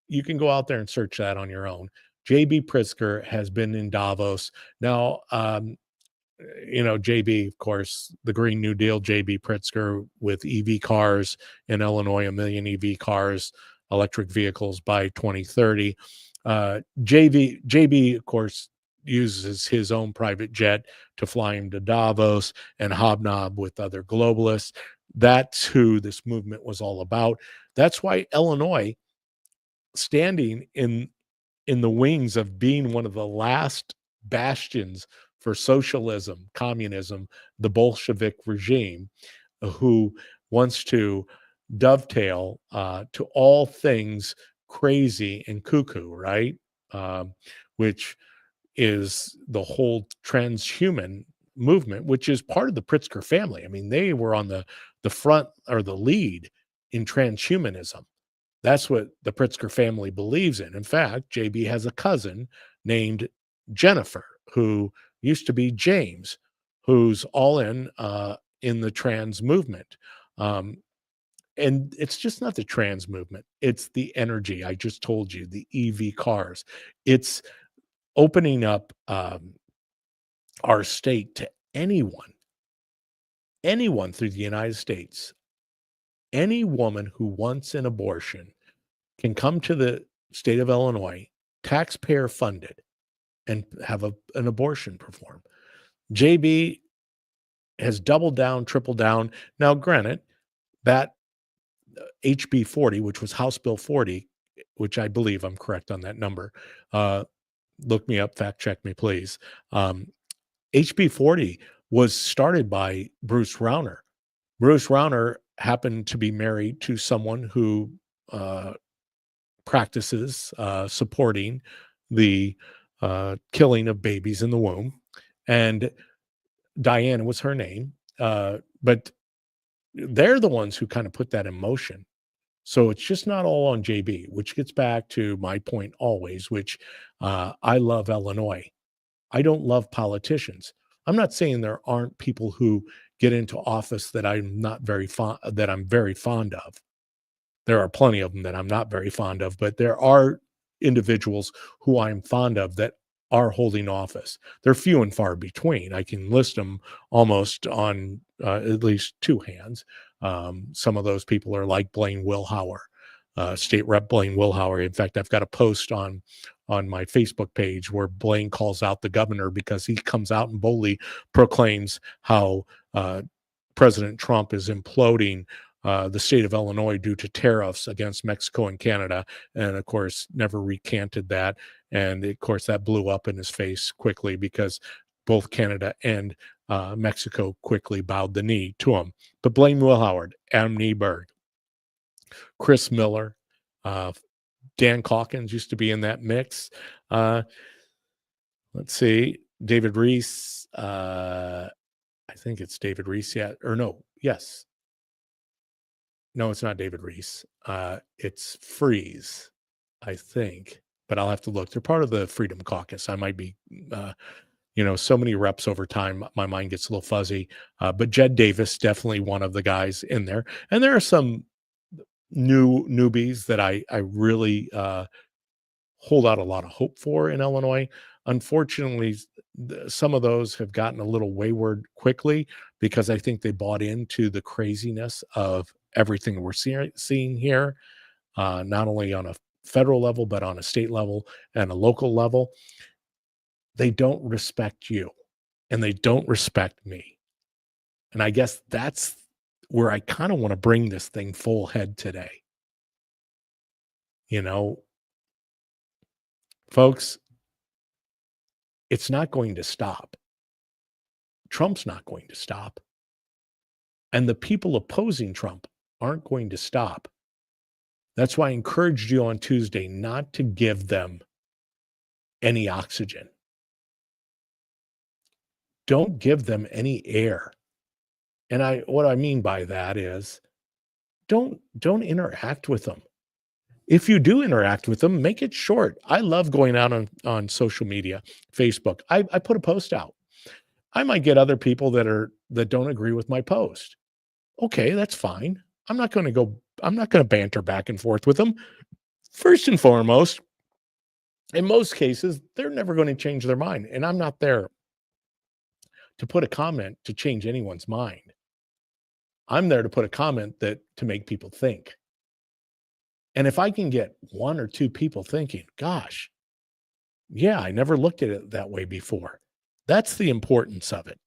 you can go out there and search that on your own. JB Pritzker has been in Davos. Now, JB, of course, the Green New Deal, JB Pritzker with EV cars in Illinois, 1 million EV cars, electric vehicles by 2030. JB, of course, uses his own private jet to fly him to Davos and hobnob with other globalists. That's who this movement was all about. That's why Illinois, standing in the wings of being one of the last bastions for socialism, communism, the Bolshevik regime, who wants to dovetail to all things crazy and cuckoo, right? Which is the whole transhuman movement, which is part of the Pritzker family. I mean, they were on the front or the lead in transhumanism. That's what the Pritzker family believes in. In fact, JB has a cousin named Jennifer, who used to be James, who's all in the trans movement. And it's just not the trans movement. It's the energy. I just told you, the EV cars. It's opening up our state to anyone through the United States. Any woman who wants an abortion can come to the state of Illinois, taxpayer funded, and have an abortion performed. JB has doubled down, tripled down. Now, granted, that HB 40, which was House Bill 40, which I believe I'm correct on that number. Look me up, fact check me, please. HB 40 was started by Bruce Rauner. Bruce Rauner happened to be married to someone who practices supporting the killing of babies in the womb. And Diane was her name. But they're the ones who kind of put that in motion. So it's just not all on JB, which gets back to my point always, which I love Illinois. I don't love politicians. I'm not saying there aren't people who get into office that I'm very fond of. There are plenty of them that I'm not very fond of, but there are individuals who I'm fond of that are holding office. They're few and far between. I can list them almost on at least two hands. Some of those people are like Blaine Wilhauer, State Rep Blaine Wilhauer. In fact, I've got a post on my Facebook page where Blaine calls out the governor because he comes out and boldly proclaims how President Trump is imploding the state of Illinois due to tariffs against Mexico and Canada, and of course never recanted that. And of course that blew up in his face quickly because both Canada and Mexico quickly bowed the knee to him. But Blaine Wilhauer, Adam Nieberg, Chris Miller, Dan Calkins used to be in that mix. Let's see, David Reese. I think it's David Reese. Yeah, or no, yes. No, it's not David Reese. It's Freeze, I think, but I'll have to look. They're part of the Freedom Caucus. I might be, so many reps over time, my mind gets a little fuzzy. But Jed Davis, definitely one of the guys in there. And there are some newbies that I really hold out a lot of hope for in Illinois. Unfortunately, some of those have gotten a little wayward quickly because I think they bought into the craziness of everything we're seeing here, not only on a federal level, but on a state level and a local level. They don't respect you and they don't respect me. And I guess that's where I kind of want to bring this thing full head today. Folks, it's not going to stop. Trump's not going to stop. And the people opposing Trump aren't going to stop. That's why I encouraged you on Tuesday not to give them any oxygen. Don't give them any air. And what I mean by that is don't interact with them. If you do interact with them, make it short. I love going out on social media, Facebook. I put a post out. I might get other people that don't agree with my post. Okay, that's fine. I'm not going to banter back and forth with them. First and foremost, in most cases, they're never going to change their mind. And I'm not there to put a comment to change anyone's mind. I'm there to put a comment to make people think. And if I can get one or two people thinking, gosh, yeah, I never looked at it that way before. That's the importance of it.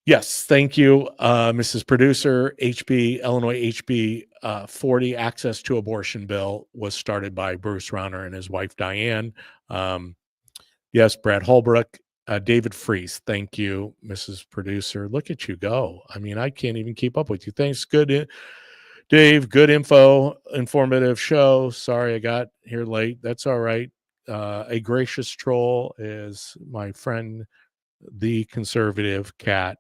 Yes, thank you, Mrs. Producer. Illinois HB 40 access to abortion bill was started by Bruce Rauner and his wife Diane. Yes, Brad Holbrook, David Freese. Thank you, Mrs. Producer. Look at you go. I mean, I can't even keep up with you. Thanks. Good, Dave. Good info, informative show. Sorry I got here late. That's all right. A gracious troll is my friend, the conservative cat.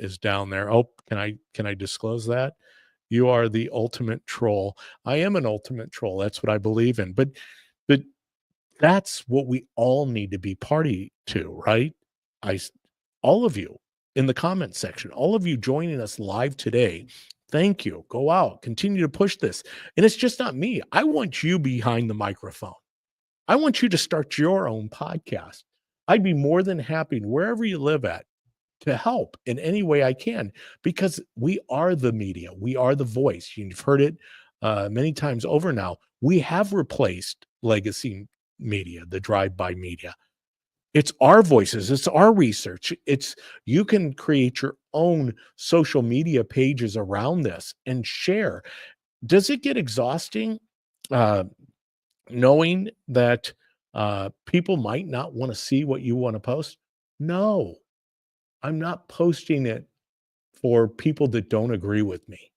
Is down there. Oh, can I disclose that? You are the ultimate troll. I am an ultimate troll. That's what I believe in. But that's what we all need to be party to, right? All of you in the comment section, all of you joining us live today, thank you. Go out, continue to push this. And it's just not me. I want you behind the microphone. I want you to start your own podcast. I'd be more than happy wherever you live at to help in any way I can, because we are the media. We are the voice. You've heard it many times over now. We have replaced legacy media, the drive-by media. It's our voices. It's our research. You can create your own social media pages around this and share. Does it get exhausting knowing that people might not want to see what you want to post? No. I'm not posting it for people that don't agree with me.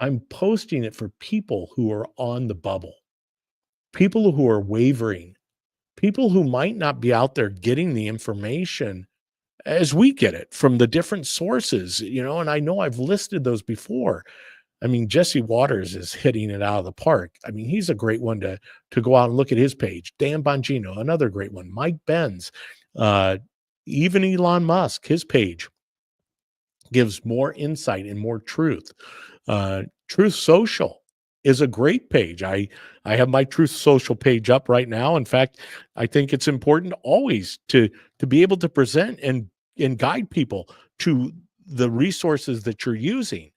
I'm posting it for people who are on the bubble, people who are wavering, people who might not be out there getting the information as we get it from the different sources, and I know I've listed those before. I mean, Jesse Waters is hitting it out of the park. I mean, he's a great one to go out and look at his page. Dan Bongino, another great one. Mike Benz, even Elon Musk, his page gives more insight and more truth. Truth Social is a great page. I have my Truth Social page up right now. In fact, I think it's important always to be able to present and guide people to the resources that you're using,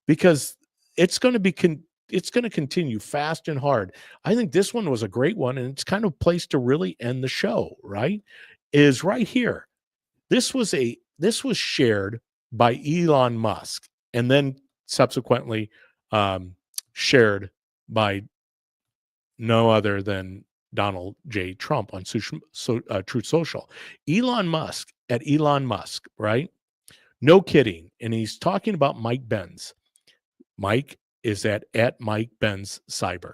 because it's going to continue fast and hard. I think this one was a great one, and it's kind of a place to really end the show, right? Is right here. This was shared by Elon Musk and then subsequently shared by no other than Donald J. Trump on Truth Social. Elon Musk at Elon Musk, right? No kidding. And he's talking about Mike Benz. Mike is at Mike Benz Cyber.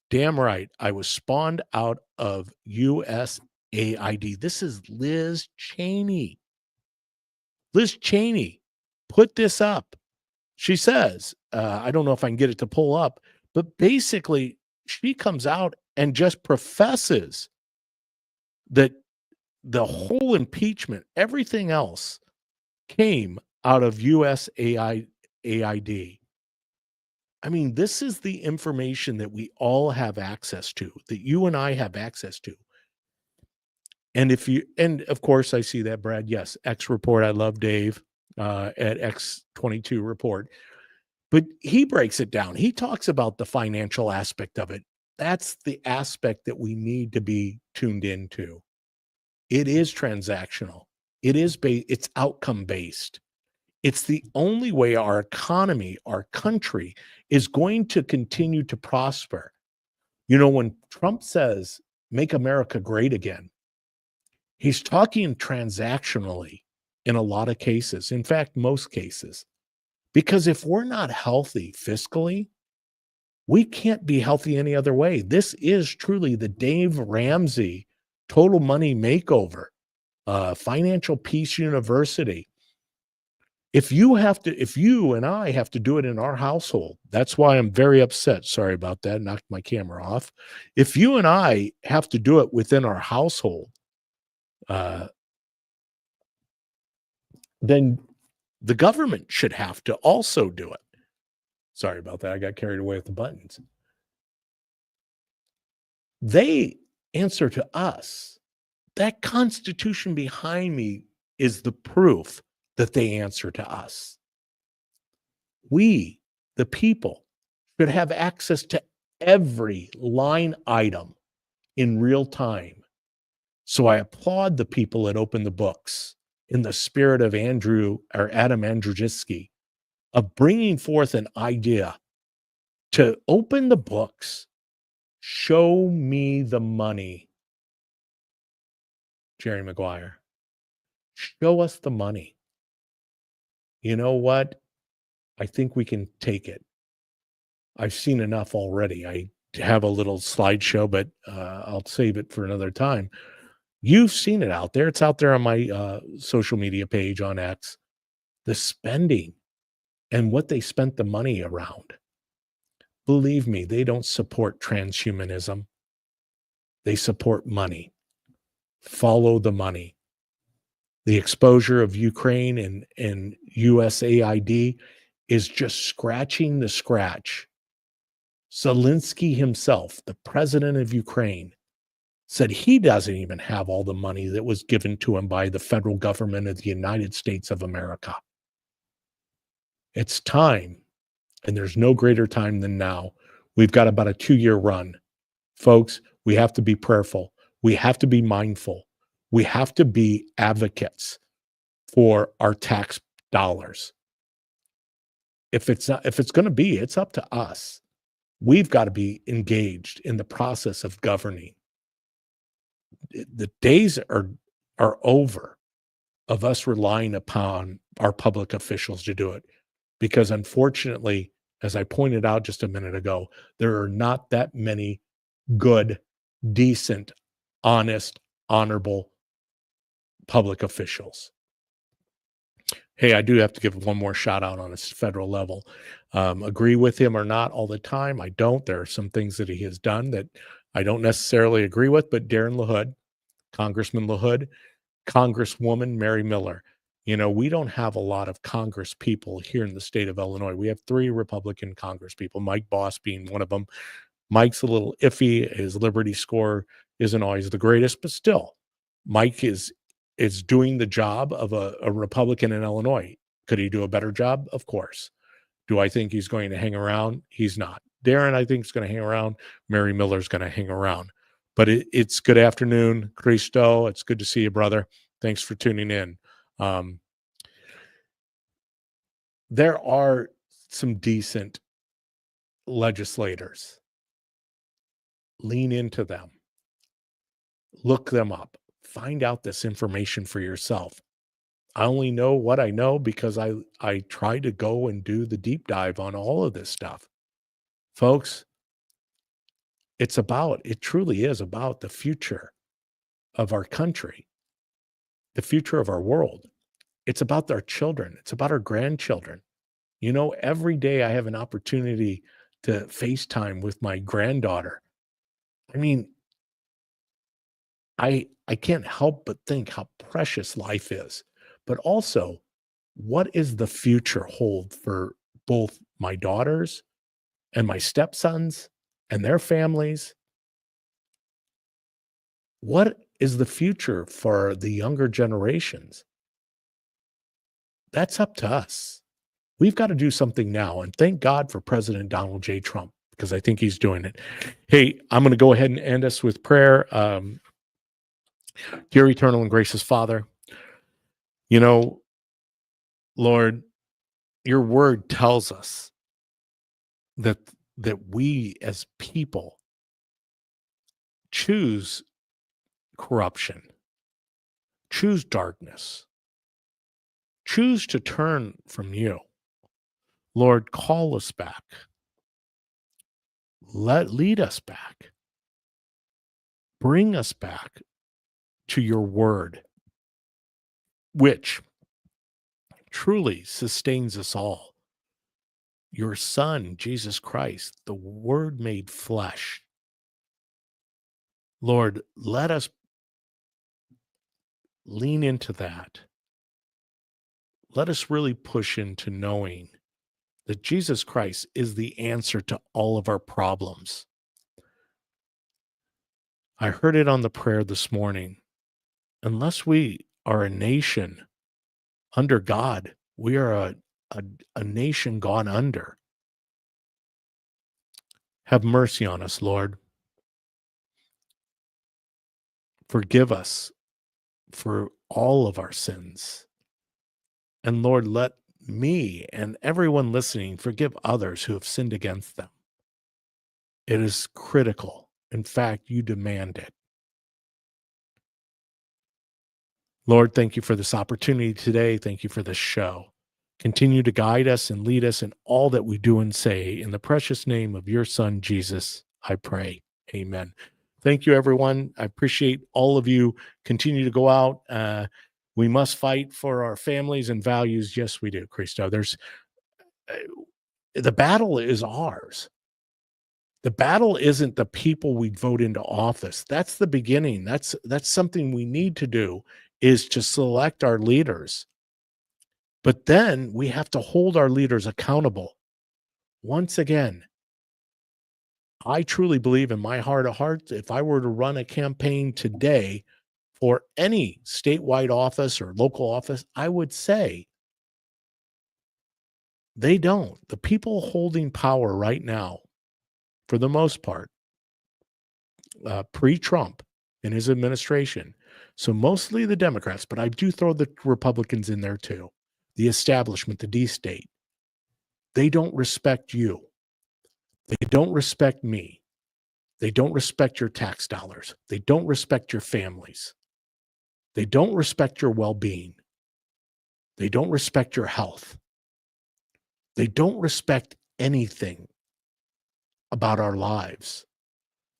Damn right. I was spawned out of USAID. This is Liz Cheney. Liz Cheney put this up. She says, I don't know if I can get it to pull up, but basically she comes out and just professes that the whole impeachment, everything else came out of USAID. I mean, this is the information that we all have access to, that you and I have access to. And of course, I see that, Brad. Yes, X Report. I love Dave at X22 Report. But he breaks it down. He talks about the financial aspect of it. That's the aspect that we need to be tuned into. It is transactional. It's outcome based. It's the only way our economy, our country is going to continue to prosper. When Trump says, make America great again, he's talking transactionally in a lot of cases. In fact, most cases. Because if we're not healthy fiscally, we can't be healthy any other way. This is truly the Dave Ramsey Total Money Makeover, Financial Peace University. If you and I have to do it in our household, that's why I'm very upset. Sorry about that. Knocked my camera off. If you and I have to do it within our household, then the government should have to also do it. Sorry about that. I got carried away with the buttons. They answer to us. That Constitution behind me is the proof that they answer to us. We, the people, should have access to every line item in real time. So I applaud the people that open the books in the spirit of Adam Andrzejewski, of bringing forth an idea to open the books. Show me the money, Jerry Maguire. Show us the money. You know what? I think we can take it. I've seen enough already. I have a little slideshow, but I'll save it for another time. You've seen it out there. It's out there on my social media page on X. The spending and what they spent the money around. Believe me, they don't support transhumanism. They support money. Follow the money. The exposure of Ukraine and USAID is just scratching the scratch. Zelensky himself, the president of Ukraine, said he doesn't even have all the money that was given to him by the federal government of the United States of America. It's time, and there's no greater time than now. We've got about a 2-year run. Folks, we have to be prayerful. We have to be mindful. We have to be advocates for our tax dollars. If it's going to be, it's up to us. We've got to be engaged in the process of governing. The days are over of us relying upon our public officials to do it, because unfortunately, as I pointed out just a minute ago, there are not that many good, decent, honest, honorable public officials. Hey, I do have to give one more shout out on a federal level. Agree with him or not all the time. I don't. There are some things that he has done that I don't necessarily agree with, but Darren LaHood, Congressman LaHood, Congresswoman Mary Miller. You know, we don't have a lot of Congress people here in the state of Illinois. We have 3 Republican Congress people, Mike Boss being one of them. Mike's a little iffy. His Liberty score isn't always the greatest, but still, Mike is doing the job of a Republican in Illinois. Could he do a better job? Of course. Do I think he's going to hang around? He's not. Darren, I think, is going to hang around. Mary Miller's going to hang around. But it's good afternoon, Christo. It's good to see you, brother. Thanks for tuning in. There are some decent legislators. Lean into them. Look them up. Find out this information for yourself. I only know what I know because I try to go and do the deep dive on all of this stuff. Folks, it truly is about the future of our country, the future of our world. It's about our children. It's about our grandchildren. You know, every day I have an opportunity to FaceTime with my granddaughter. I mean, I can't help but think how precious life is, but also what is the future hold for both my daughters and my stepsons and their families? What is the future for the younger generations? That's up to us. We've got to do something now. And thank God for President Donald J. Trump, because I think he's doing it. Hey, I'm going to go ahead and end us with prayer. Dear eternal and gracious Father, you know, Lord, your word tells us that we as people choose corruption, choose darkness, choose to turn from you. Lord, call us back. Lead us back. Bring us back to your word, which truly sustains us all. Your Son, Jesus Christ, the Word made flesh. Lord, let us lean into that. let us really push into knowing that Jesus Christ is the answer to all of our problems. I heard it on the prayer this morning. Unless we are a nation under God, we are a nation gone under. Have mercy on us, Lord. Forgive us for all of our sins. And Lord, let me and everyone listening forgive others who have sinned against them. It is critical. In fact, you demand it. Lord, thank you for this opportunity today. Thank you for this show. Continue to guide us and lead us in all that we do and say. In the precious name of your Son, Jesus, I pray. Amen. Thank you, everyone. I appreciate all of you. Continue to go out. We must fight for our families and values. Yes, we do, Christo. The battle is ours. The battle isn't the people we vote into office. That's the beginning. That's something we need to do, is to select our leaders. But then we have to hold our leaders accountable. Once again, I truly believe in my heart of hearts, if I were to run a campaign today for any statewide office or local office, I would say they don't. The people holding power right now, for the most part, pre-Trump and his administration, so mostly the Democrats, but I do throw the Republicans in there too, the establishment, the D state, they don't respect you. They don't respect me. They don't respect your tax dollars. They don't respect your families. They don't respect your well-being. They don't respect your health. They don't respect anything about our lives.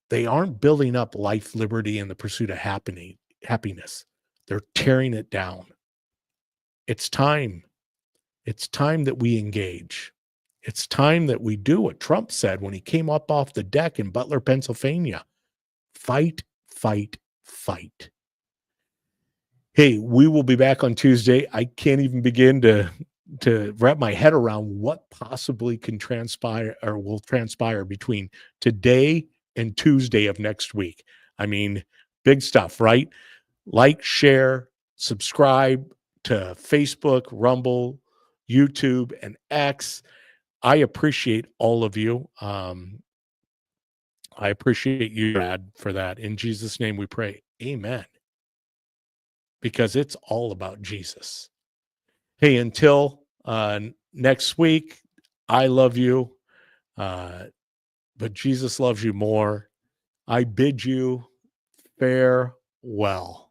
They aren't building up life, liberty, and the pursuit of happiness. They're tearing it down. It's time. It's time that we engage. It's time that we do what Trump said when he came up off the deck in Butler, Pennsylvania. Fight, fight, fight. Hey, we will be back on Tuesday. I can't even begin to wrap my head around what possibly can transpire or will transpire between today and Tuesday of next week. I mean, big stuff, right? Like, share, subscribe to Facebook, Rumble, YouTube, and X. I appreciate all of you. I appreciate you, Brad, for that. In Jesus' name we pray. Amen. Because it's all about Jesus. Hey, until next week, I love you, but Jesus loves you more. I bid you farewell.